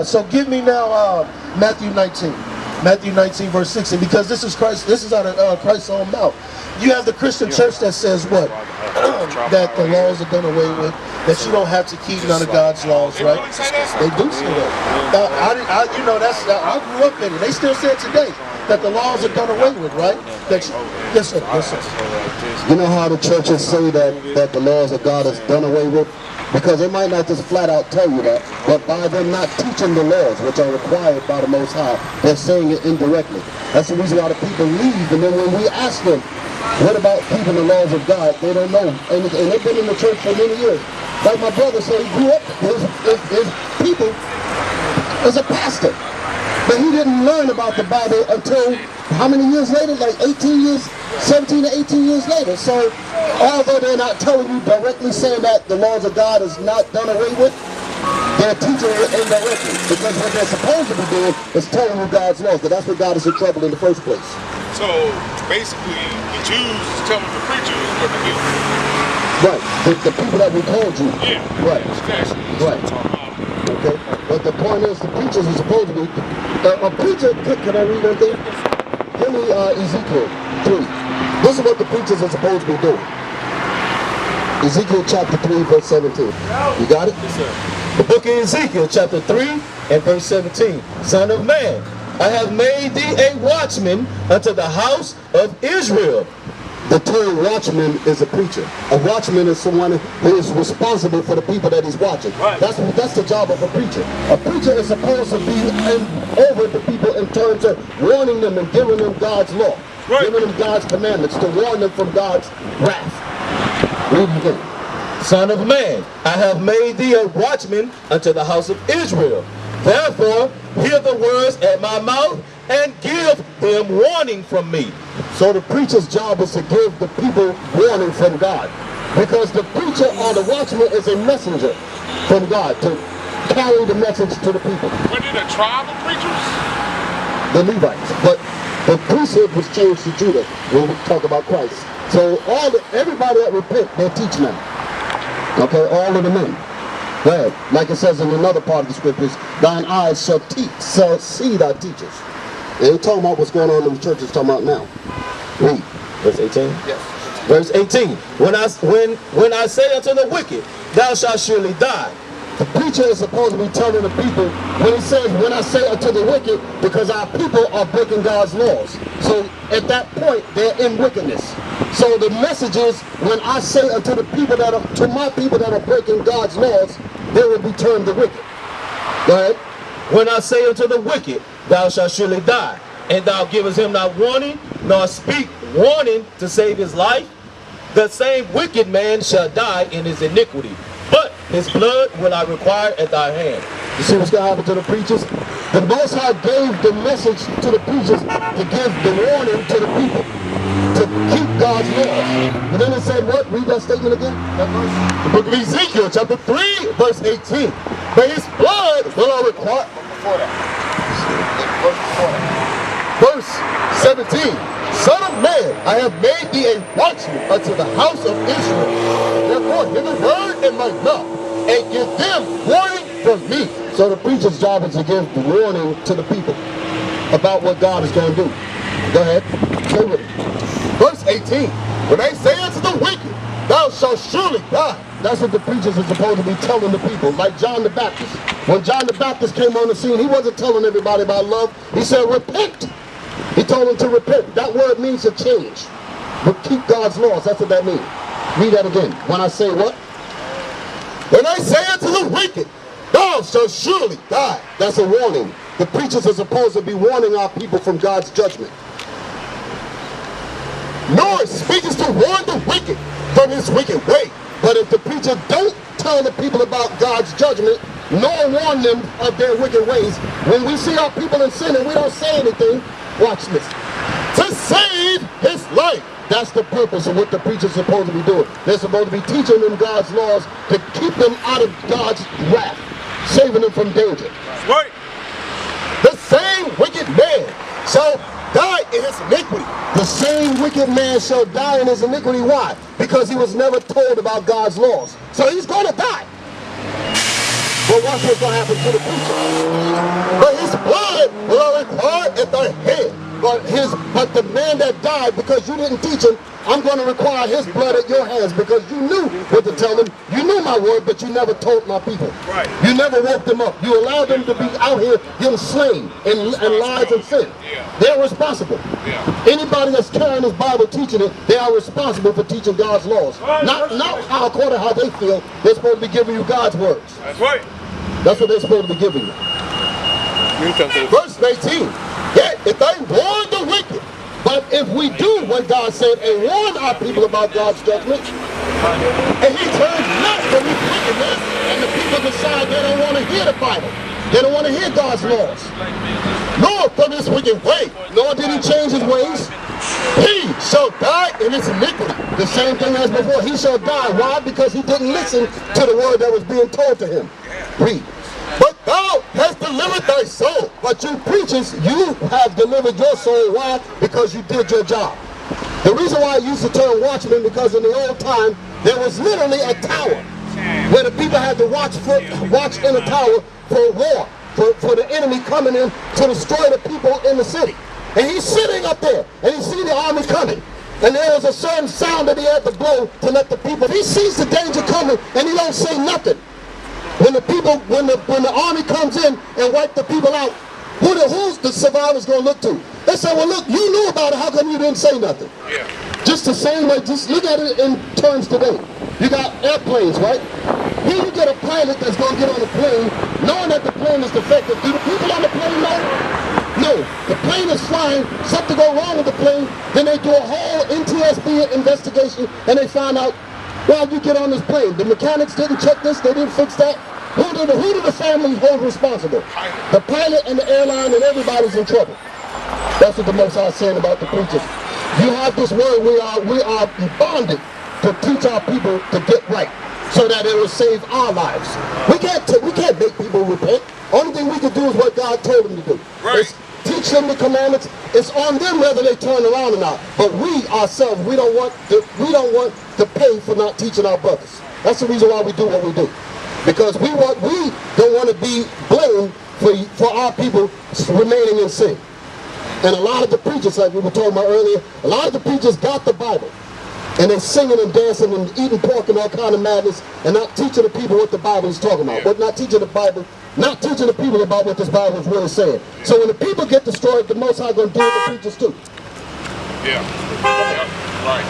So give me now Matthew 19. Matthew 19 verse 16, because this is Christ. This is out of Christ's own mouth. You have the Christian church that says what? That the laws are done away with. That you don't have to keep none of God's laws, right? They do say that. You know, I grew up in it. They still say it today. That the laws are done away with, right? That yes, sir. Yes, sir. You know how the churches say that the laws of God is done away with? Because they might not just flat out tell you that, but by them not teaching the laws which are required by the Most High, they're saying it indirectly. That's the reason why the people leave, and then when we ask them, what about keeping the laws of God, they don't know. And they've been in the church for many years. Like my brother said, he grew up, his people as a pastor. But he didn't learn about the Bible until how many years later? Like 18 years, 17 to 18 years later. So although they're not telling you directly saying that the laws of God is not done away with, they're teaching it indirectly. Because what they're supposed to be doing is telling you God's laws. But that's what got us in trouble in the first place. So basically, the Jews is telling the preachers what to do. Right. The people that we called you. Yeah. Right. Right. Okay. But the point is, the preachers are supposed to be. A preacher. Can I read that there? Give me Ezekiel 3. This is what the preachers are supposed to be doing. Ezekiel chapter 3, verse 17. You got it? Yes, sir. The book of Ezekiel, chapter 3 and verse 17. Son of man, I have made thee a watchman unto the house of Israel. The term watchman is a preacher. A watchman is someone who is responsible for the people that he's watching. Right. That's the job of a preacher. A preacher is supposed to be over the people in terms of warning them and giving them God's law. Right. Giving them God's commandments to warn them from God's wrath. Read it again. Son of man, I have made thee a watchman unto the house of Israel. Therefore, hear the words at my mouth and give them warning from me. So the preacher's job is to give the people warning from God. Because the preacher or the watchman is a messenger from God to carry the message to the people. When did the tribal preachers? The Levites. But the priesthood was changed to Judah when we talk about Christ. So everybody that repent, they're teaching them. Okay, all of the men. Go ahead. Like it says in another part of the scriptures, thine eyes shall see thy teachers. They ain't talking about what's going on in the church, it's talking about now. Read. Verse 18? Yes. Verse 18. When I say unto the wicked, thou shalt surely die. The preacher is supposed to be telling the people, when he says, when I say unto the wicked, because our people are breaking God's laws. So at that point, they're in wickedness. So the message is, when I say unto the people to my people that are breaking God's laws, they will be termed the wicked. Go ahead. When I say unto the wicked, thou shalt surely die, and thou givest him not warning, nor speak warning to save his life, the same wicked man shall die in his iniquity, but his blood will I require at thy hand. You see what's going to happen to the preachers? The Most High gave the message to the preachers to give the warning to the people, to keep God's laws. And then it said what? Read that statement again. That verse. The book of Ezekiel, chapter 3, verse 18. But his blood will I require. Before that. Verse 17. Son of man, I have made thee a watchman unto the house of Israel. Therefore, hear the word in my mouth, and give them warning from me. So the preacher's job is to give the warning to the people about what God is going to do. Go ahead. Stay with it. Verse 18. When they say unto the wicked, thou shalt surely die. That's what the preachers are supposed to be telling the people, like John the Baptist. When John the Baptist came on the scene, he wasn't telling everybody about love. He said, repent. He told them to repent. That word means to change. But keep God's laws. That's what that means. Read that again. When I say what? When I say unto the wicked, thou shalt surely die. That's a warning. The preachers are supposed to be warning our people from God's judgment. Nor speakest to warn the wicked from his wicked way. But if the preacher don't tell the people about God's judgment, nor warn them of their wicked ways, when we see our people in sin and we don't say anything, watch this. To save his life. That's the purpose of what the preacher's supposed to be doing. They're supposed to be teaching them God's laws to keep them out of God's wrath, saving them from danger. Right. The same wicked man shall die in his iniquity. The same wicked man shall die in his iniquity. Why? Because he was never told about God's laws. So he's going to die. But watch what's going to happen to the preacher. But his blood will require at the head. But the man that died because you didn't teach him, I'm going to require his blood at your hands because you knew what to tell them. You knew my word, but you never told my people. Right. You never woke them up. You allowed them to be out here getting slain in lies and sin. Yeah. They're responsible. Yeah. Anybody that's carrying this Bible, teaching it, they are responsible for teaching God's laws. Not how according to how they feel. They're supposed to be giving you God's words. That's right. That's what they're supposed to be giving you. Verse 18. Yet if they warn the wicked, but if we do what God said and warn our people about God's judgment, and he turns not from his wickedness, and the people decide they don't want to hear the Bible, they don't want to hear God's laws, nor from his wicked way, nor did he change his ways, he shall die in his iniquity. The same thing as before. He shall die. Why? Because he didn't listen to the word that was being told to him. Read. But thou hast delivered thy soul. But you preachers, you have delivered your soul. Why? Because you did your job. The reason why I used the term watchman, because in the old time, there was literally a tower where the people had to watch in a tower for war, for the enemy coming in to destroy the people in the city. And he's sitting up there, and he sees the army coming. And there was a certain sound that he had to blow to let the people. He sees the danger coming, and he don't say nothing. When the army comes in and wipe the people out, who's the survivors going to look to? They say, well, look, you knew about it. How come you didn't say nothing? Yeah. Just the same way, just look at it in terms today. You got airplanes, right? Here you get a pilot that's going to get on the plane knowing that the plane is defective. Do the people on the plane know? No. The plane is flying, something go wrong with the plane, then they do a whole NTSB investigation and they find out, well, you get on this plane. The mechanics didn't check this, they didn't fix that. Who do the family hold responsible? The pilot and the airline, and everybody's in trouble. That's what the Most High is saying about the preachers. You have this word, we are bonded to teach our people to get right, so that it will save our lives. We can't make people repent. Only thing we can do is what God told them to do. Right. It's teach them the commandments. It's on them whether they turn around or not. But we ourselves, we don't want to pay for not teaching our brothers. That's the reason why we do what we do. Because we don't want to be blamed for our people remaining in sin. And a lot of the preachers, like we were talking about earlier, a lot of the preachers got the Bible. And they're singing and dancing and eating pork and all kind of madness and not teaching the people what the Bible is talking about. But not teaching the Bible, not teaching the people about what this Bible is really saying. So when the people get destroyed, the Most High going to do with the preachers too. Yeah. Right.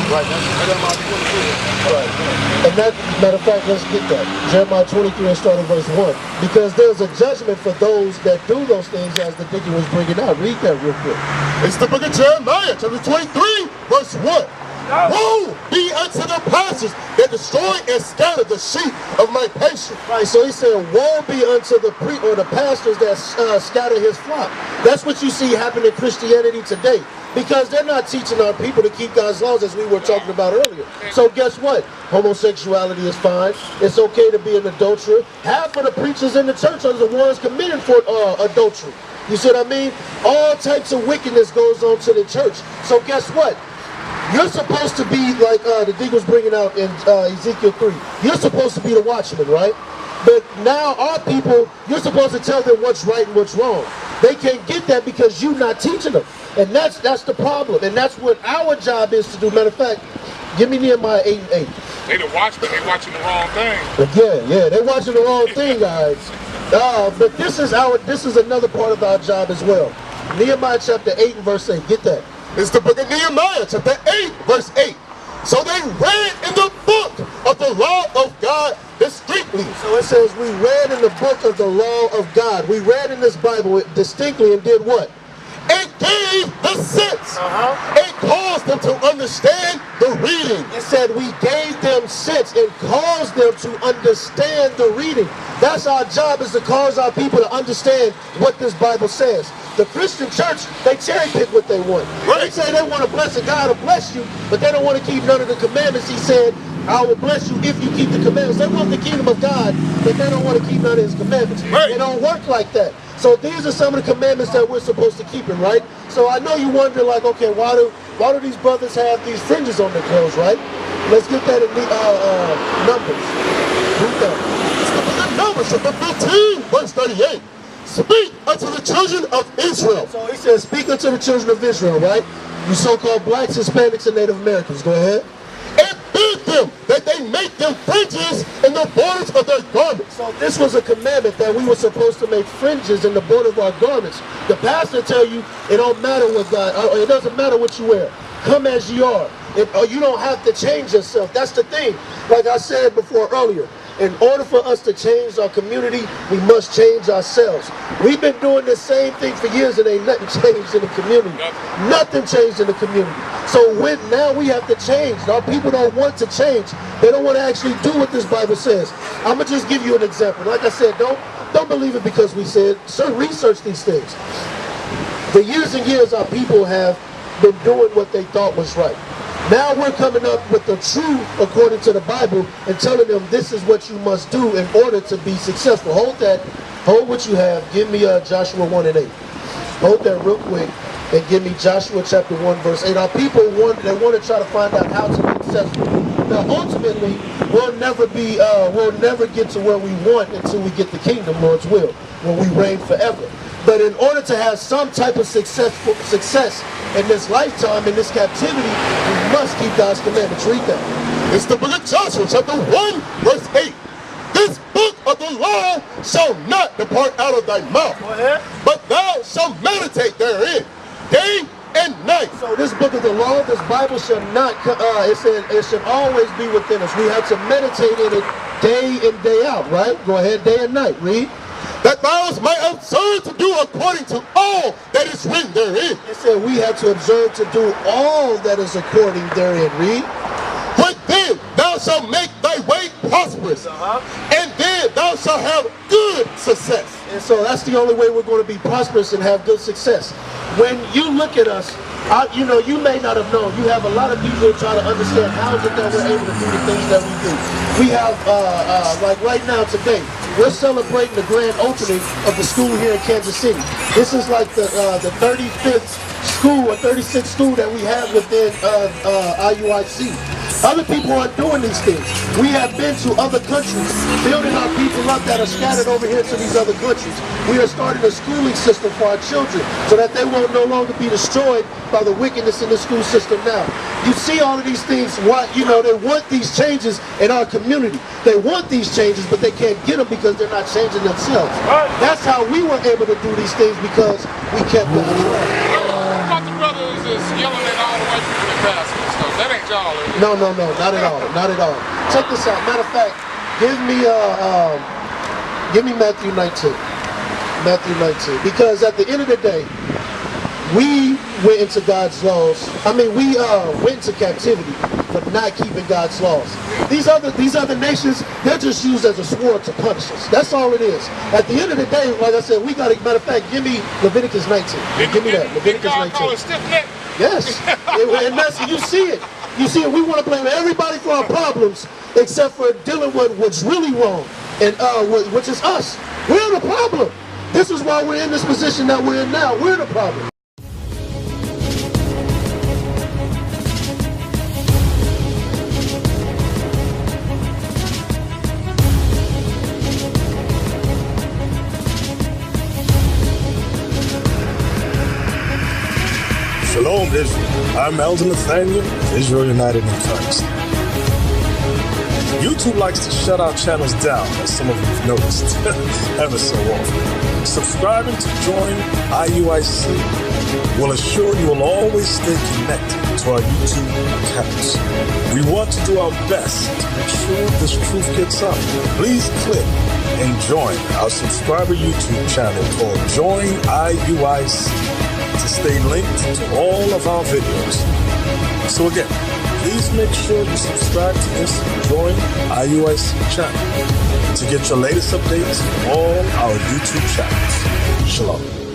Right, that's Jeremiah 23. Right. And that, matter of fact, let's get that. Jeremiah 23 and starting verse 1. Because there's a judgment for those that do those things as the deacon was bringing out. Read that real quick. It's the book of Jeremiah, chapter 23, verse 1. Woe be unto the pastors that destroy and scatter the sheep of my patience. Right, so he said, woe be unto the pastors that scatter his flock. That's what you see happen in Christianity today. Because they're not teaching our people to keep God's laws, as we were talking about earlier. So guess what? Homosexuality is fine. It's okay to be an adulterer. Half of the preachers in the church are the ones committed for adultery. You see what I mean? All types of wickedness goes on to the church. So guess what? You're supposed to be, like the deacon was bringing out in Ezekiel 3, you're supposed to be the watchman, right? But now our people, you're supposed to tell them what's right and what's wrong. They can't get that because you're not teaching them. And that's the problem. And that's what our job is to do. Matter of fact, give me Nehemiah 8 and 8. They the watchmen, they watching the wrong thing. Again, yeah, they're watching the wrong thing, guys. But this is another part of our job as well. Nehemiah chapter 8 and verse 8. Get that. It's the book of Nehemiah, chapter 8, verse 8. So they read in the book of the law of God distinctly. So it says we read in the book of the law of God. We read in this Bible distinctly and did what? It gave the sense. It caused them to understand the reading. It said we gave them sense and caused them to understand the reading. That's our job, is to cause our people to understand what this Bible says. The Christian church, they cherry pick what they want. Right. They say they want to bless a God to bless you, but they don't want to keep none of the commandments. He said, I will bless you if you keep the commandments. They want the kingdom of God, but they don't want to keep none of his commandments. Right. They don't work like that. So these are some of the commandments that we're supposed to keep, right? So I know you wonder, like, okay, why do these brothers have these fringes on their clothes, right? Let's get that in the Numbers. Read that. Numbers chapter 15, verse 38. Speak unto the children of Israel. So he says, speak unto the children of Israel, right? You so-called blacks, Hispanics, and Native Americans. Go ahead. And bid them that they make them fringes in the borders of their garments. So this was a commandment that we were supposed to make fringes in the border of our garments. The pastor tell you it don't matter what God, it doesn't matter what you wear. Come as you are. You don't have to change yourself. That's the thing. Like I said before earlier, in order for us to change our community, we must change ourselves. We've been doing the same thing for years and ain't nothing changed in the community. Nothing changed in the community. So now we have to change. Our people don't want to change. They don't want to actually do what this Bible says. I'm going to just give you an example. Like I said, don't believe it because we said, so research these things. For years and years, our people have been doing what they thought was right. Now we're coming up with the truth according to the Bible and telling them this is what you must do in order to be successful. Hold what you have. Give me Joshua 1 and 8. Hold that real quick and give me Joshua chapter 1 verse 8. Our people want to try to find out how to be successful. Now ultimately we'll never get to where we want until we get the kingdom, Lord's will, when we reign forever. But in order to have some type of success in this lifetime, in this captivity, we must keep God's commandments. Read that. It's the book of Joshua, chapter 1, verse 8. This book of the law shall not depart out of thy mouth, but thou shalt meditate therein day and night. So this book of the law, this Bible shall not, it should always be within us. We have to meditate in it day in, day out, right? Go ahead, day and night. Read. That thou might observe to do according to all that is written therein. It said we have to observe to do all that is according therein. Read. But then thou shalt make thy way prosperous, and then thou shalt have good success. And so that's the only way we're going to be prosperous and have good success. When you look at us, you may not have known. You have a lot of people trying to understand how is it that we're able to do the things that we do. We have, like right now today, we're celebrating the grand opening of the school here in Kansas City. This is like the 35th school or 36th school that we have within IUIC. Other people aren't doing these things. We have been to other countries, building our people up that are scattered over here to these other countries. We are starting a schooling system for our children so that they will no longer be destroyed by the wickedness in the school system now. You see all of these things, they want these changes in our community. They want these changes, but they can't get them because they're not changing themselves. That's how we were able to do these things, because we kept them control. The brothers is yelling at all the white people in passing and stuff. That ain't y'all, is it? No, not at all, not at all. Check this out. Matter of fact, give me Matthew 19. Matthew 19. Because at the end of the day, we went into God's laws. We went into captivity for not keeping God's laws. These other nations, they're just used as a sword to punish us. That's all it is. At the end of the day, like I said, we got to, matter of fact, give me Leviticus 19. Give me that. Leviticus 19. Call it stiff neck? Yes. And that's, you see it. You see it. We want to blame everybody for our problems except for dealing with what's really wrong, and which is us. We're the problem. This is why we're in this position that we're in now. We're the problem. Shalom, Israel. I'm Elder Nathaniel, Israel United in Christ. YouTube likes to shut our channels down, as some of you have noticed, ever so often. Subscribing to join IUIC will assure you will always stay connected to our YouTube accounts. We want to do our best to make sure this truth gets out. Please click and join our subscriber YouTube channel called Join IUIC to stay linked to all of our videos. So again, please make sure you subscribe to this Join IUIC channel to get your latest updates from all our YouTube channels. Shalom.